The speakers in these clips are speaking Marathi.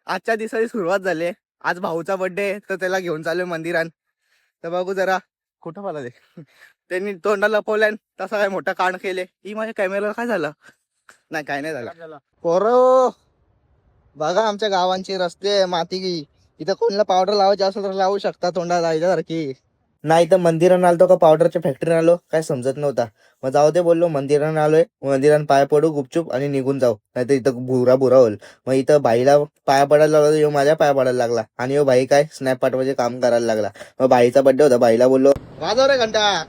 आजच्या दिवसाची सुरुवात झाली. आज भाऊचा बर्थडे तर त्याला घेऊन चाललोय मंदिरात. तर बघू जरा कुठं मला ते त्यांनी तोंडाला लपवल्यान तसा काय मोठा कांड केले. ही माझ्या कॅमेऱ्याला काय झालं? नाही काय नाही झालं. पोरं बघा आमच्या गावांचे रस्ते माती की इथं कोणाला पावडर लावायची असेल तर लावू शकता तोंडाला जायच्यासारखी. नाही तर मंदिरानं आलतो का पावडरच्या फॅक्टरीने आलो काय समजत नव्हता. मग जाऊ दे बोललो मंदिरानं आलोय मंदिरानं पाय पडू गुपचूप आणि निघून जाऊ नाही तर इथं भुरा भुरा होईल. मग इथं बाईला पाया पडायला लागला ह्यो माझ्या पाया पडायला लागला आणि ह्यो बाई काय स्नॅप पाठवायचे काम करायला लागला. मग बाईचा बर्थडे होता बाईला बोललो वाजव रे घंटा.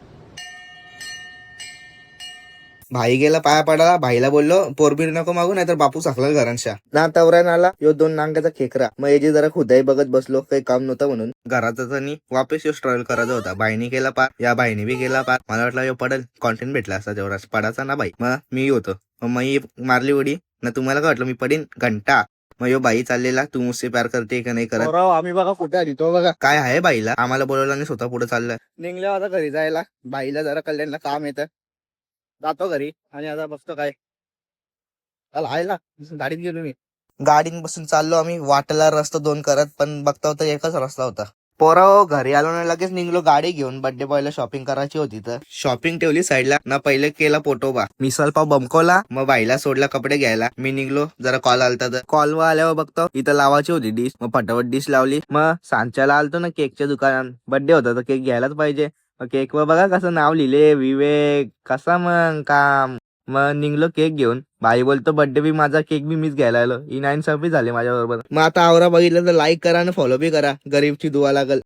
भाई गेला पाया पडायला भाईला बोललो पोरबीर नको मागू नाही तर बापू साकला घरांशा ना तवऱ्यान आला यो 2 नांग्याचा खेकरा. मग याची जरा खुदाई बघत बसलो काही काम नव्हतं म्हणून घरातच आणि वापस यो ट्रॅव्हल करायचा होता. बाईने केला पार या बाईने बी केला पार. मला वाटलं यो पडेल कॉन्टेंट भेटला असता तेवढा पडाचा ना बाई. मग मी होतो मग मी मारली उडी ना. तुम्हाला काय वाटलं मी पडीन घंटा. मग यो बाई चाललेला तू मुझसे प्यार करते का नाही करत. आम्ही बघा कुठे आली तो बघा काय आहे बाईला आम्हाला बोलवलं आणि स्वतः पुढे चाललं. निघल्या आता घरी जायला बाईला जरा कल्याणला काम येतं. जातो घरी आणि आता बघतो काय आयला गाडीत गेलो मी. गाडीत बसून चाललो आम्ही वाटेला रस्ता 2 करत पण बघता होता एकच रस्ता होता. पोरा घरी आलो ना लगेच निघलो गाडी घेऊन. बर्थडे बॉयला शॉपिंग करायची होती तर शॉपिंग ठेवली साईडला ना. पहिले केला पोटोबा मिसल पाव बमकोला. मग बाईला सोडला कपडे घ्यायला. मी निघलो जरा कॉल आलता तर कॉल वर आल्यावर बघतो इथं लावायची होती डिश. मग फटाफट डिश लावली. मग सांच्याला आलतो ना केकच्या दुकानात बर्थडे होता तर केक घ्यायलाच पाहिजे. केक वर बघा कसं नाव लिहिले विवेक कसा मग काम. मग निघलो केक घेऊन. भाई बोलतो बर्थडे बी माझा केक बी मीच घ्यायला आलो. इनाईन बी झाले माझ्या बरोबर. मग आता आवरा बघितलं तर लाईक करा आणि फॉलो बी करा. गरीबची दुआ लागल.